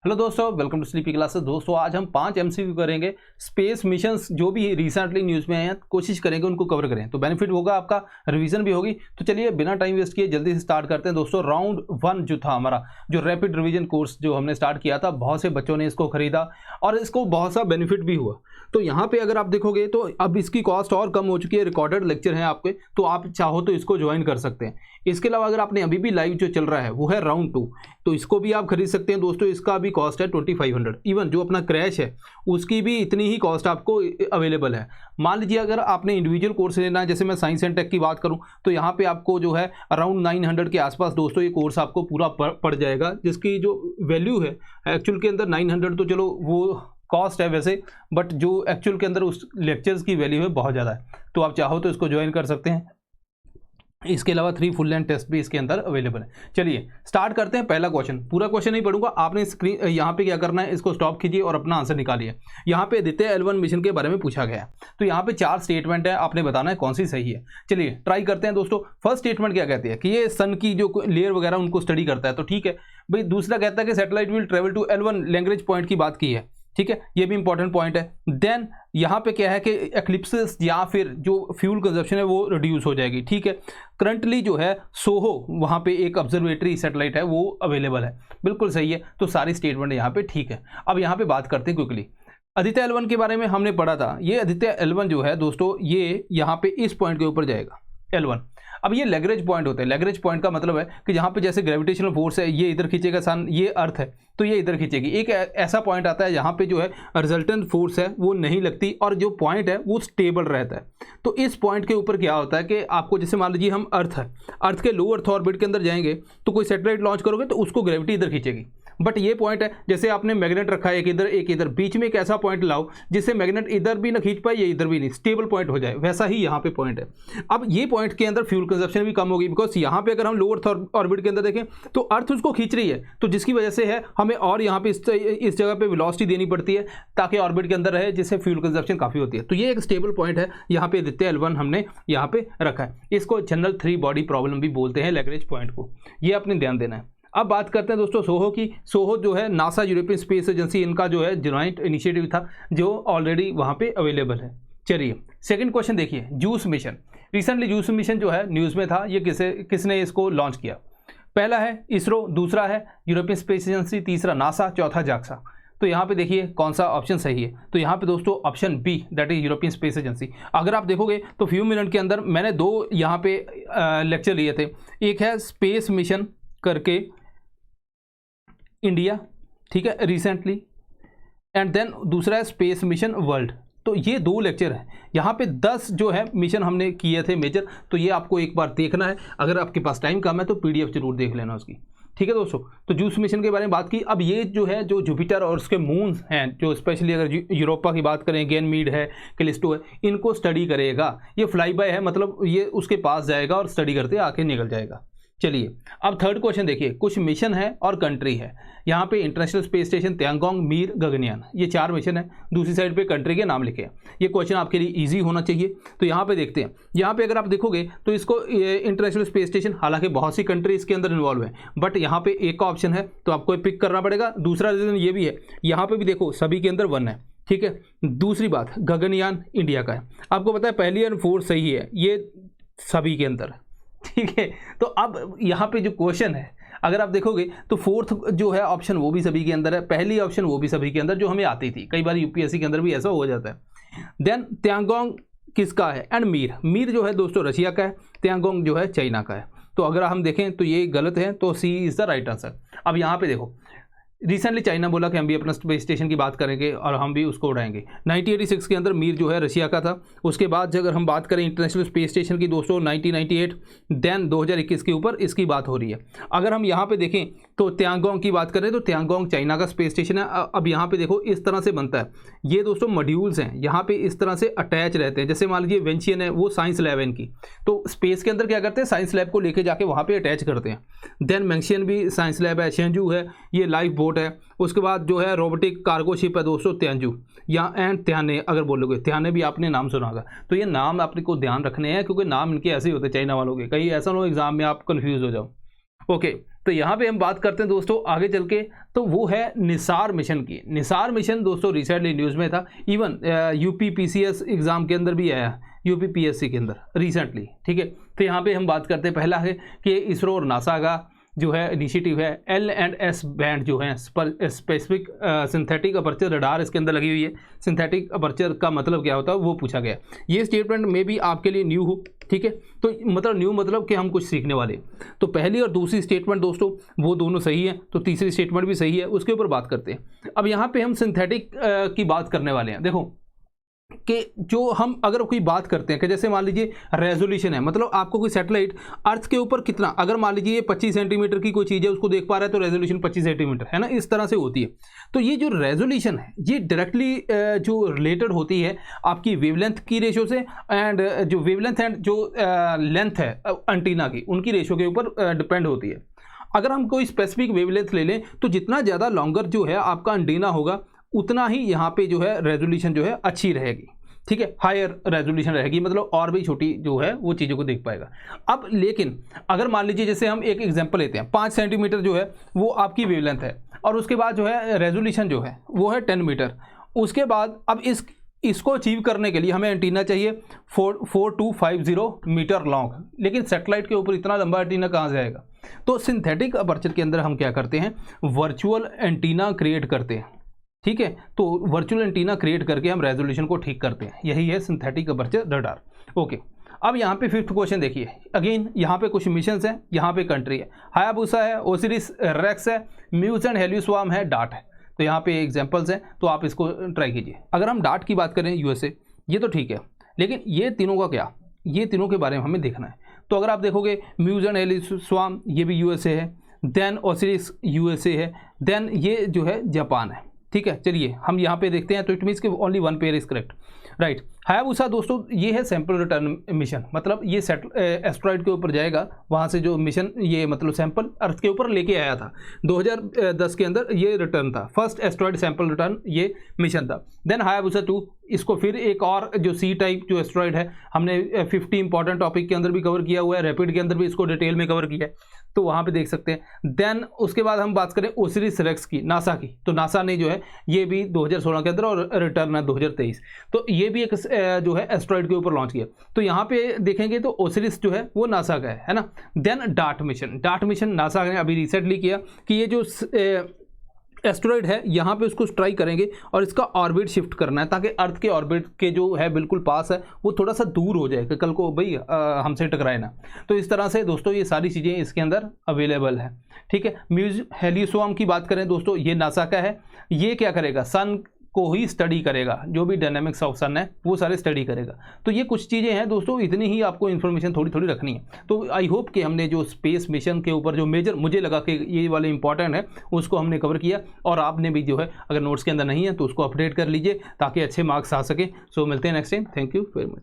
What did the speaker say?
Hello दोस्तों, welcome to sleepy classes. दोस्तों आज हम 5 एमसीक्यू करेंगे। स्पेस मिशंस जो भी रिसेंटली न्यूज़ में आए हैं, कोशिश करेंगे उनको कवर करें, तो बेनिफिट होगा, आपका रिवीजन भी होगी। तो चलिए बिना टाइम वेस्ट किए जल्दी से स्टार्ट करते हैं। दोस्तों राउंड 1 जो था हमारा, जो रैपिड रिवीजन कोर्स जो हमने स्टार्ट किया था, बहुत से बच्चों ने इसको खरीदा और इसको बहुत सा बेनिफिट भी हुआ। तो यहाँ पे अगर आप देखोगे तो अब इसकी कॉस्ट और कम हो चुकी है। रिकॉर्डेड लेक्चर हैं आपके, तो आप चाहो तो इसको ज्वाइन कर सकते हैं। इसके अलावा अगर आपने अभी भी लाइव जो चल रहा है वो है राउंड 2, तो इसको भी आप खरीद सकते हैं। दोस्तों इसका भी कॉस्ट है 2500। इवन जो अपना क्रैश है उसकी भी इतनी ही कॉस्ट आपको अवेलेबल है। मान लीजिए अगर आपने इंडिविजुअल कोर्स लेना है, जैसे मैं साइंस एंड टेक की बात करूं, तो यहाँ पे आपको जो है अराउंड 900 के आसपास दोस्तों ये कोर्स आपको पूरा पड़ जाएगा, जिसकी जो वैल्यू है एक्चुअल के अंदर 900 तो चलो वो कॉस्ट है वैसे, बट जो एक्चुअल के अंदर उस लेक्चर्स की वैल्यू है बहुत ज़्यादा है। तो आप चाहो तो इसको ज्वाइन कर सकते हैं। इसके अलावा 3 फुल लेंथ टेस्ट भी इसके अंदर अवेलेबल है। चलिए स्टार्ट करते हैं। पहला क्वेश्चन, पूरा क्वेश्चन नहीं पढ़ूंगा, आपने स्क्रीन यहाँ पे क्या करना है, इसको स्टॉप कीजिए और अपना आंसर निकालिए। यहाँ पे आदित्य L1 मिशन के बारे में पूछा गया है, तो यहाँ पे 4 स्टेटमेंट है, आपने बताना है कौन सी सही है। चलिए ट्राई करते हैं दोस्तों। फर्स्ट स्टेटमेंट क्या कहती है कि ये सन की जो लेयर वगैरह उनको स्टडी करता है, तो ठीक है भाई। दूसरा कहता है कि satellite will travel to L1 लैंग्वेज पॉइंट की बात की है, ठीक है, ये भी इंपॉर्टेंट पॉइंट है। देन यहाँ पे क्या है कि एक्लिप्सिस या फिर जो फ्यूल कंजप्शन है वो रिड्यूस हो जाएगी, ठीक है। करंटली जो है सोहो वहाँ पे एक ऑब्जर्वेटरी सैटेलाइट है वो अवेलेबल है, बिल्कुल सही है। तो सारी स्टेटमेंट यहाँ पे ठीक है। अब यहाँ पे बात करते हैं क्विकली। आदित्य L1 के बारे में हमने पढ़ा था। ये आदित्य L1 जो है दोस्तों, ये यहाँ पे इस पॉइंट के ऊपर जाएगा L1। अब ये लैग्रेंज पॉइंट होता है। लैग्रेंज पॉइंट का मतलब है कि जहाँ पे जैसे ग्रेविटेशनल फोर्स है, ये इधर खींचेगा सन, ये अर्थ है तो ये इधर खींचेगी। एक ऐसा पॉइंट आता है जहाँ पे जो है रिजल्टेंट फोर्स है वो नहीं लगती और जो पॉइंट है वो स्टेबल रहता है। तो इस पॉइंट के ऊपर क्या होता है कि आपको, जैसे मान लीजिए हम अर्थ है, अर्थ के लो अर्थ ऑर्बिट के अंदर जाएंगे तो कोई सैटेलाइट लॉन्च करोगे तो उसको ग्रेविटी इधर खींचेगी। बट ये पॉइंट है, जैसे आपने मैग्नेट रखा है एक इधर, बीच में एक ऐसा पॉइंट लाओ जिससे मैग्नेट इधर भी ना खींच पाए, ये इधर भी नहीं, स्टेबल पॉइंट हो जाए, वैसा ही यहाँ पे पॉइंट है। अब ये पॉइंट के अंदर फ्यूल कंजप्शन भी कम होगी, बिकॉज यहाँ पे अगर हम लो अर्थ ऑर्बिट के अंदर देखें तो अर्थ उसको खींच रही है, तो जिसकी वजह से है हमें और यहाँ पे इस जगह पे वेलोसिटी देनी पड़ती है ताकि ऑर्बिट के अंदर रहे, जिससे फ्यूल कंजप्शन काफ़ी होती है। तो ये एक स्टेबल पॉइंट है, यहाँ पे आदित्य L1 हमने यहाँ पे रखा है। इसको जनरल 3 बॉडी प्रॉब्लम भी बोलते हैं, लैग्रेंज पॉइंट को, ये आपने ध्यान देना है। अब बात करते हैं दोस्तों सोहो की। सोहो जो है नासा यूरोपियन स्पेस एजेंसी, इनका जो है जॉइंट इनिशिएटिव था जो ऑलरेडी वहाँ पे अवेलेबल है। चलिए सेकंड क्वेश्चन देखिए, juice mission. Recently juice mission जो है न्यूज़ में था, ये किसने इसको लॉन्च किया? पहला है इसरो, दूसरा है यूरोपियन स्पेस एजेंसी, तीसरा नासा, चौथा जाक्सा। तो यहाँ पे देखिए कौन सा ऑप्शन सही है। तो यहाँ पे दोस्तों option B, that is European Space Agency. अगर आप देखोगे तो फ्यू मिनट के अंदर मैंने 2 यहाँ पे लेक्चर लिए थे। एक है स्पेस मिशन करके इंडिया, ठीक है, रिसेंटली, एंड देन दूसरा है स्पेस मिशन वर्ल्ड। तो ये 2 लेक्चर हैं। यहाँ पे 10 जो है मिशन हमने किए थे मेजर, तो ये आपको एक बार देखना है। अगर आपके पास टाइम कम है तो PDF जरूर देख लेना उसकी, ठीक है दोस्तों। तो जूस मिशन के बारे में बात की। अब ये जो है जो जुपिटर और उसके मून्स हैं, जो स्पेशली अगर यूरोपा की बात करें, गैनमीड है, कैलिस्टो है, इनको स्टडी करेगा। ये फ्लाई बाय है, मतलब ये उसके पास जाएगा और स्टडी करते आके निकल जाएगा। चलिए अब थर्ड क्वेश्चन देखिए, कुछ मिशन है और कंट्री है। यहाँ पे international space station, Tiangong, Mir, Gaganyaan, ये 4 मिशन है। दूसरी साइड पे कंट्री के नाम लिखे हैं। ये क्वेश्चन आपके लिए इजी होना चाहिए। तो यहाँ पे देखते हैं, यहाँ पे अगर आप देखोगे तो इसको इंटरनेशनल स्पेस स्टेशन, हालांकि बहुत सी कंट्री इसके अंदर इन्वॉल्व है, बट यहाँ पे एक का ऑप्शन है तो आपको पिक करना पड़ेगा। दूसरा रीजन ये भी है, यहाँ पे भी देखो सभी के अंदर 1 है, ठीक है। दूसरी बात, गगनयान इंडिया का है। आपको पता है पहली और 4 सही है, ये सभी के अंदर, ठीक है। तो अब यहाँ पे जो क्वेश्चन है, अगर आप देखोगे तो 4th जो है ऑप्शन वो भी सभी के अंदर है, पहली ऑप्शन वो भी सभी के अंदर, जो हमें आती थी। कई बार UPSC के अंदर भी ऐसा हो जाता है। देन तियांगोंग किसका है, एंड मीर जो है दोस्तों रशिया का है, तियांगोंग जो है चाइना का है। तो अगर हम देखें तो ये गलत है, तो C is the right answer. अब यहाँ पे देखो, रिसेंटली चाइना बोला कि हम भी अपना स्पेस स्टेशन की बात करेंगे और हम भी उसको उड़ाएंगे। 1986 के अंदर मीर जो है रशिया का था। उसके बाद अगर हम बात करें इंटरनेशनल स्पेस स्टेशन की दोस्तों, 1998, देन 2021 के ऊपर इसकी बात हो रही है। अगर हम यहाँ पे देखें तो तियांगोंग की बात करें तो तियांगोंग चाइना का स्पेस स्टेशन है। अब यहाँ पे देखो इस तरह से बनता है, ये दोस्तों मॉड्यूल्स हैं, यहाँ पे इस तरह से अटैच रहते हैं। जैसे मान लीजिए वेंशियन है, वो साइंस लैब है इनकी, तो स्पेस के अंदर क्या करते हैं, साइंस लैब को लेके जाके वहाँ पे अटैच करते हैं। देन मेंशियन भी साइंस लैब है, शेंजू है, ये लाइफ बोट है। उसके बाद जो है रोबोटिक कार्गो शिप है दोस्तों तियांजू, या एंड त्याने, अगर बोलोगे त्याने भी आपने नाम सुना होगा। तो ये नाम आपने को ध्यान रखने हैं, क्योंकि नाम इनके ऐसे ही होते हैं चाइना वालों के, कहीं ऐसा ना हो एग्जाम में आप कंफ्यूज हो जाओ। ओके, तो यहाँ पे हम बात करते हैं दोस्तों आगे चल के, तो वो है निसार मिशन की। निसार मिशन दोस्तों रिसेंटली न्यूज़ में था, इवन UPPCS एग्ज़ाम के अंदर भी आया, UPPSC के अंदर रिसेंटली, ठीक है। तो यहाँ पे हम बात करते हैं, पहला है कि इसरो और नासा का जो है इनिशिएटिव है L&S बैंड जो है स्पेसिफिक सिंथेटिक अपर्चर रडार इसके अंदर लगी हुई है। सिंथेटिक अपर्चर का मतलब क्या होता है वो पूछा गया। ये स्टेटमेंट में भी आपके लिए न्यू हो, ठीक है। तो मतलब न्यू मतलब कि हम कुछ सीखने वाले। तो पहली और दूसरी स्टेटमेंट दोस्तों वो दोनों सही है, तो तीसरी स्टेटमेंट भी सही है, उसके ऊपर बात करते हैं। अब यहाँ पे हम सिंथेटिक की बात करने वाले हैं। देखो कि जो हम अगर कोई बात करते हैं कि जैसे मान लीजिए रेजोल्यूशन है, मतलब आपको कोई सैटेलाइट अर्थ के ऊपर कितना, अगर मान लीजिए ये 25 सेंटीमीटर की कोई चीज़ है उसको देख पा रहा है तो रेजोल्यूशन 25 सेंटीमीटर है ना, इस तरह से होती है। तो ये जो रेजोल्यूशन है ये डायरेक्टली जो रिलेटेड होती है आपकी वेवलेंथ की रेशो से, एंड जो वेवलेंथ एंड जो लेंथ है एंटीना की उनकी रेशो के ऊपर डिपेंड होती है। अगर हम कोई स्पेसिफिक वेवलेंथ ले लें तो जितना ज़्यादा लॉन्गर जो है आपका एंटीना होगा उतना ही यहाँ पे जो है रेजोल्यूशन जो है अच्छी रहेगी, ठीक है, हायर रेजोल्यूशन रहेगी, मतलब और भी छोटी जो है वो चीज़ों को देख पाएगा। अब लेकिन अगर मान लीजिए जैसे हम एक एग्जांपल लेते हैं, 5 सेंटीमीटर जो है वो आपकी वेवलेंथ है और उसके बाद जो है रेजोल्यूशन जो है वो है 10 मीटर। उसके बाद अब इसको अचीव करने के लिए हमें एंटीना चाहिए 4250 मीटर लॉन्ग, लेकिन सैटेलाइट के ऊपर इतना लंबा एंटीना कहाँ से आएगा। तो सिंथेटिक अपर्चर के अंदर हम क्या करते हैं, वर्चुअल एंटीना क्रिएट करते हैं, ठीक है। तो वर्चुअल एंटीना क्रिएट करके हम रेजोल्यूशन को ठीक करते हैं, यही है सिंथेटिक अपर्चर रडार। ओके, अब यहाँ पे 5th क्वेश्चन देखिए। अगेन यहाँ पे कुछ मिशंस हैं, यहाँ पे कंट्री है, हायाबुसा है, ओसिरिस रेक्स है, म्यूज एंड हेलियोस्वार्म है, डार्ट है। तो यहाँ पे एग्जांपल्स हैं, तो आप इसको ट्राई कीजिए। अगर हम डार्ट की बात करें USA, ये तो ठीक है, लेकिन ये तीनों का क्या, ये तीनों के बारे में हमें देखना है। तो अगर आप देखोगे म्यूज एंड हेलियोस्वार्म ये भी USA है, देन ओसिरिस USA है, देन ये जो है जापान है, ठीक है। चलिए हम यहाँ पे देखते हैं, तो इट मीन्स कि only 1 pair is correct, right. Hayabusa दोस्तों ये है सैंपल रिटर्न मिशन, मतलब ये एस्ट्रॉइड के ऊपर जाएगा, वहाँ से जो मिशन ये मतलब सैंपल अर्थ के ऊपर लेके आया था 2010 के अंदर, ये रिटर्न था, फर्स्ट एस्ट्रॉइड सैंपल रिटर्न ये मिशन था। देन हायाबुसा 2, इसको फिर एक और जो C टाइप जो एस्ट्रॉइड है हमने 50 इंपॉर्टेंट टॉपिक के अंदर भी कवर किया हुआ है, रैपिड के अंदर भी इसको डिटेल में कवर किया है, तो वहाँ पे देख सकते हैं। देन उसके बाद हम बात करें ओसिरिस रेक्स की, नासा की, तो नासा ने जो है ये भी 2016 के अंदर और रिटर्न है 2023, तो ये भी एक जो है एस्ट्रॉइड के ऊपर लॉन्च किया। तो यहाँ पे देखेंगे तो ओसिरिस जो है वो नासा का है ना। देन डार्ट मिशन नासा ने अभी रिसेंटली किया कि ये जो एस्टेरॉइड है यहाँ पे उसको स्ट्राइक करेंगे और इसका ऑर्बिट शिफ्ट करना है ताकि अर्थ के ऑर्बिट के जो है बिल्कुल पास है वो थोड़ा सा दूर हो जाए कि कल को भाई हमसे टकराए ना। तो इस तरह से दोस्तों ये सारी चीज़ें इसके अंदर अवेलेबल है, ठीक है। म्यूज हेलियोस्वार्म की बात करें दोस्तों, ये नासा का है, ये क्या करेगा, सन को ही स्टडी करेगा, जो भी डायनामिक्स ऑफ सन है वो सारे स्टडी करेगा। तो ये कुछ चीज़ें हैं दोस्तों, इतनी ही आपको इन्फॉर्मेशन थोड़ी थोड़ी रखनी है। तो आई होप कि हमने जो स्पेस मिशन के ऊपर जो मेजर मुझे लगा कि ये वाले इंपॉर्टेंट है उसको हमने कवर किया, और आपने भी जो है अगर नोट्स के अंदर नहीं है तो उसको अपडेट कर लीजिए ताकि अच्छे मार्क्स आ सके। सो मिलते हैं next time, thank you very much.